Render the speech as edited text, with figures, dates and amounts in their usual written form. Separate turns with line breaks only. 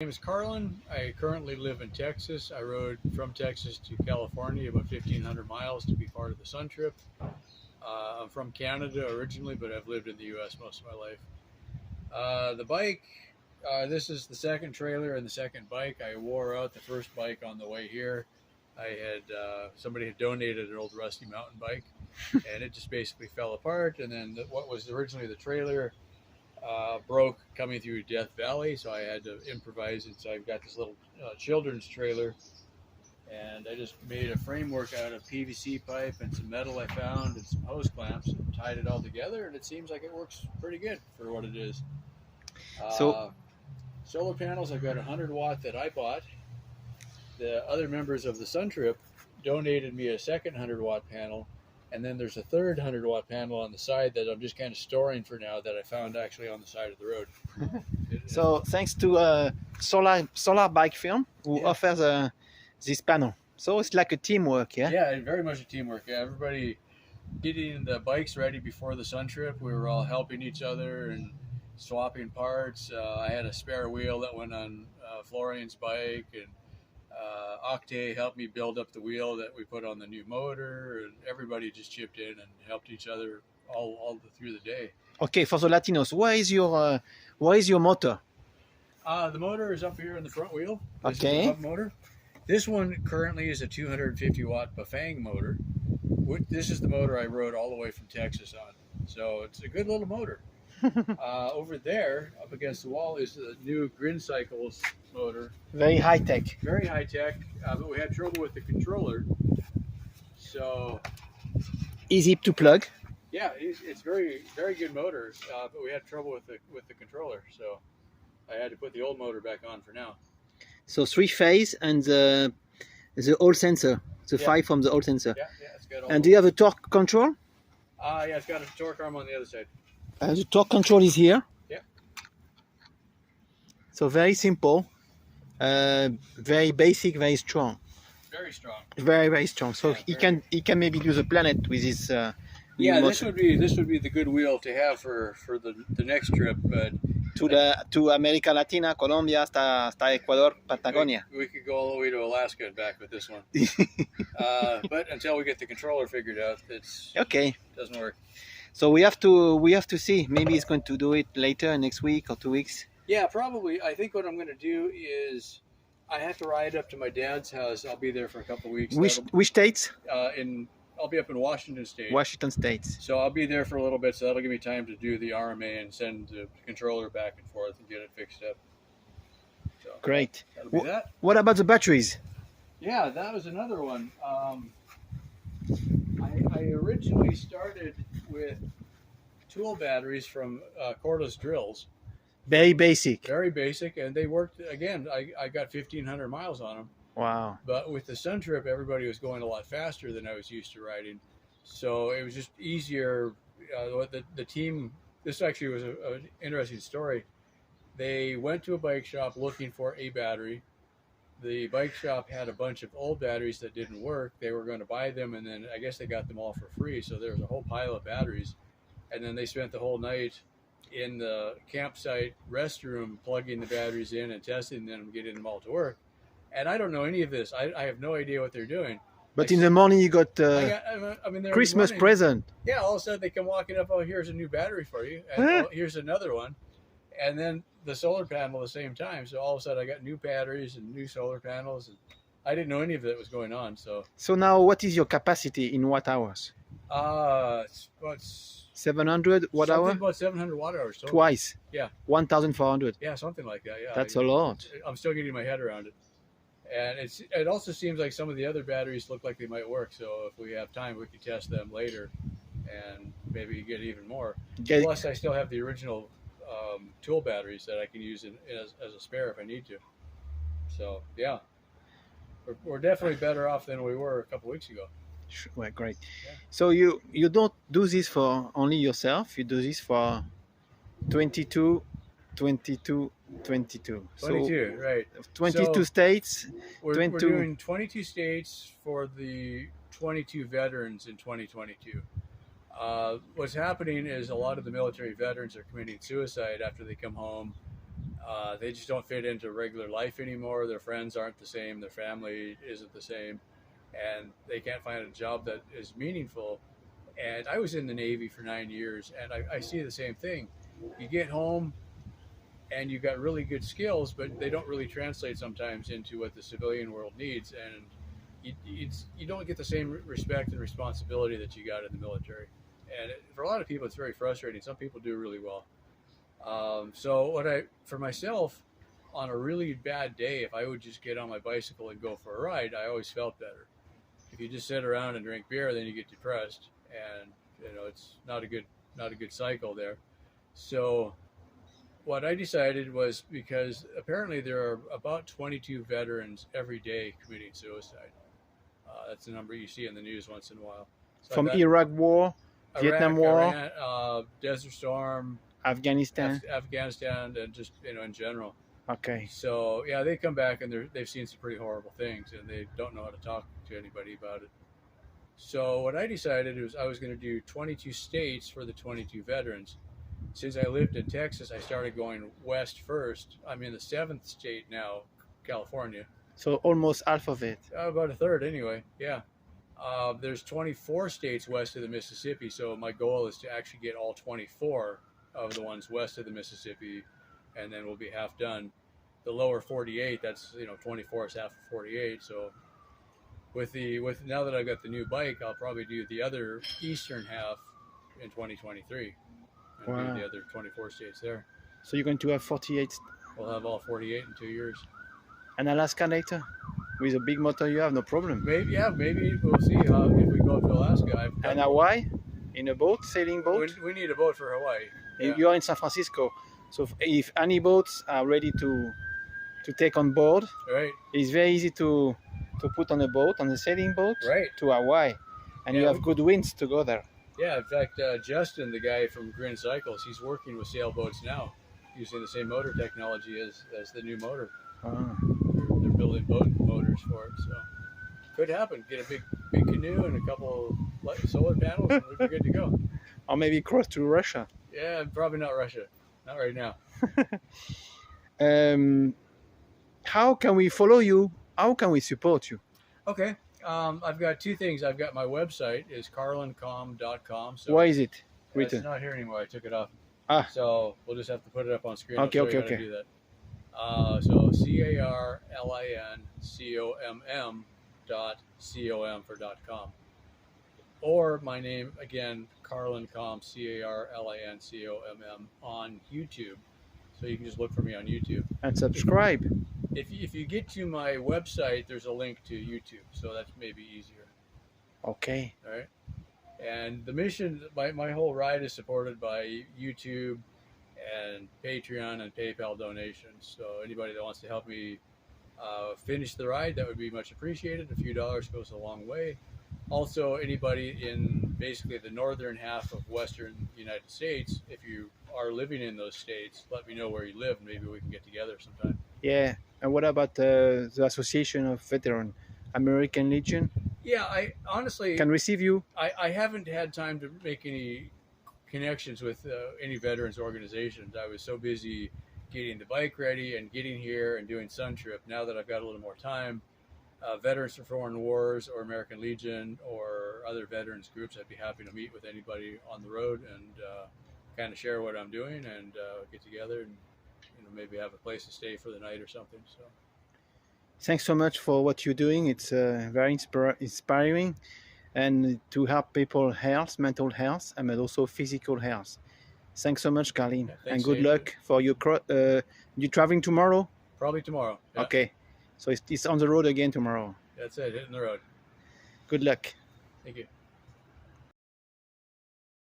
name is Carlin. I currently live in Texas. I rode from Texas to California about 1,500 miles to be part of the Suntrip. I'm from Canada originally, but I've lived in the U.S. most of my life. The bike, this is the second trailer and the second bike. I wore out the first bike on the way here. I had somebody had donated an old rusty mountain bike, and it just basically fell apart. And then what was originally the trailer broke coming through Death Valley, so I had to improvise it. So I've got this little children's trailer, and I just made a framework out of PVC pipe and some metal I found and some hose clamps and tied it all together, and it seems like it works pretty good for what it is.
So
solar panels, I've got a 100-watt that I bought. The other members of the Suntrip donated me a second 100-watt panel, and then there's a third 100-watt panel on the side that I'm just kind of storing for now that I found actually on the side of the road.
So thanks to solarbike firm who offers this panel. So it's like a teamwork, yeah?
Yeah, very much a teamwork. Yeah, everybody getting the bikes ready before the Suntrip. We were all helping each other and swapping parts. I had a spare wheel that went on Florian's bike, and Octay helped me build up the wheel that we put on the new motor, and everybody just chipped in and helped each other all through the day.
Okay, for the Latinos, where is your motor?
The motor is up here in the front wheel. This
Okay.
is the hub motor. This one currently is a 250-watt Bafang motor. This is the motor I rode all the way from Texas on. So it's a good little motor. Over there, up against the wall, is the new Grin Cycles motor.
Very high tech.
Very high tech, but we had trouble with the controller. So
Easy to plug.
yeah, it's very good motor, but we had trouble with the controller. So I had to put the old motor back on for now.
So 3-phase and the oil sensor, the 5 from the oil sensor.
Yeah, it's got all.
And do you have a torque control?
Yeah, it's got a torque arm on the other side.
The torque control is here.
Yeah.
So very simple, very basic, very strong.
Very strong.
Very strong. So
Yeah,
he can maybe do the planet with this.
Yeah,
motor.
this would be the good wheel to have for the next trip, but
to America Latina, Colombia, hasta Ecuador, Patagonia.
we could go all the way to Alaska and back with this one. But until we get the controller figured out,
Okay.
doesn't work.
So we have to see. Maybe he's going to do it later, next week or 2 weeks.
Yeah, probably. I think what I'm going to do is I have to ride up to my dad's house. I'll be there for a couple of weeks.
Which states?
I'll be up in Washington State.
Washington States.
So I'll be there for a little bit, so that'll give me time to do the RMA and send the controller back and forth and get it fixed up. So
Great.
that'll be that.
What about the batteries?
Yeah, that was another one. I originally started with tool batteries from cordless drills.
Very basic.
Very basic, and they worked. Again, I got 1,500 miles on them.
Wow.
But with the Suntrip, everybody was going a lot faster than I was used to riding. So it was just easier. The team, this actually was an interesting story. They went to a bike shop looking for a battery. The bike shop had a bunch of old batteries that didn't work. They were going to buy them, and then I guess they got them all for free. So there was a whole pile of batteries. And then they spent the whole night in the campsite restroom plugging the batteries in and testing them and getting them all to work. And I don't know any of this. I have no idea what they're doing.
But in the morning you got
Christmas
Christmas present.
Yeah, all of a sudden they come walking up. Oh, here's a new battery for you. And oh, here's another one. And then the solar panel at the same time. So all of a sudden I got new batteries and new solar panels. And I didn't know any of that was going on. So
now what is your capacity in watt hours?
It's about
700 watt hour?
About 700 watt hours. Total.
Twice.
Yeah.
1,400.
Yeah, something like that. Yeah.
That's a lot.
I'm still getting my head around it. And it also seems like some of the other batteries look like they might work. So if we have time, we can test them later and maybe get even more.
Okay.
Plus, I still have the original tool batteries that I can use as a spare if I need to. So, yeah. We're definitely better off than we were a couple weeks ago.
Well, great.
Yeah.
So you don't do this for only yourself. You do this for 22. 22,
So, right.
22
So
states.
We're
22.
doing 22 states for the 22 veterans in 2022. What's happening is a lot of the military veterans are committing suicide after they come home. They just don't fit into regular life anymore. Their friends aren't the same. Their family isn't the same. And they can't find a job that is meaningful. And I was in the Navy for 9 years, and I see the same thing. You get home, and you've got really good skills, but they don't really translate sometimes into what the civilian world needs. And you don't get the same respect and responsibility that you got in the military. And for a lot of people, it's very frustrating. Some people do really well. So for myself, on a really bad day, if I would just get on my bicycle and go for a ride, I always felt better. If you just sit around and drink beer, then you get depressed, and it's not a good cycle there. So what I decided was, because apparently there are about 22 veterans every day committing suicide. That's the number you see in the news once in a while. So
from Iraq War, Vietnam War,
Iran, Desert Storm,
Afghanistan,
and just in general.
Okay.
So yeah, they come back and they've seen some pretty horrible things, and they don't know how to talk to anybody about it. So what I decided was I was going to do 22 states for the 22 veterans. Since I lived in Texas, I started going west first. I'm in the 7th state now, California.
So almost half of it.
About a third anyway, yeah. There's 24 states west of the Mississippi, so my goal is to actually get all 24 of the ones west of the Mississippi, and then we'll be half done. The lower 48, that's 24 is half of 48. So with now that I've got the new bike, I'll probably do the other eastern half in 2023, and
wow.
do the other 24 states there.
So you're going to have 48.
We'll have all 48 in 2 years.
And Alaska later, with a big motor you have, no problem.
Maybe we'll see if we go up to Alaska.
And Hawaii, in a boat, sailing boat.
We need a boat for Hawaii. Yeah.
You are in San Francisco, so if any boats are ready to take on board,
right,
it's very easy to put on a sailing boat,
right,
to Hawaii, and you have good winds to go there.
Yeah, in fact, Justin, the guy from Grin Cycles, he's working with sailboats now, using the same motor technology as the new motor. They're building boat motors for it, so could happen. Get a big canoe and a couple solar panels, and we'd be good to go.
Or maybe cross to Russia.
Yeah, probably not Russia. Not right now.
How can we follow you? How can we support you?
Okay. I've got two things. I've got my website is carlincom.com. So
why is it written?
It's not here anymore. I took it off.
So
we'll just have to put it up on screen.
Okay.
Do that. So CarlinComm.com or my name again, Carlincom, CarlinComm on YouTube. So you can just look for me on YouTube
and subscribe.
If you get to my website, there's a link to YouTube, so that's maybe easier.
Okay.
All right. And the mission, my whole ride is supported by YouTube and Patreon and PayPal donations. So anybody that wants to help me finish the ride, that would be much appreciated. A few dollars goes a long way. Also, anybody in basically the northern half of Western United States, if you are living in those states, let me know where you live, and maybe we can get together sometime.
Yeah. And what about the Association of Veterans, American Legion?
Yeah, I honestly
can receive you.
I haven't had time to make any connections with any veterans organizations. I was so busy getting the bike ready and getting here and doing Suntrip. Now that I've got a little more time, Veterans for Foreign Wars or American Legion or other veterans groups, I'd be happy to meet with anybody on the road and kind of share what I'm doing and get together and maybe have a place to stay for the night or something. So
thanks so much for what you're doing. It's very inspiring, and to help people health, mental health, and also physical health. Thanks so much, Carlin, and good luck for your you traveling tomorrow?
Probably tomorrow. Yeah.
Okay, so it's on the road again tomorrow.
That's it, hitting the road.
Good luck.
Thank you.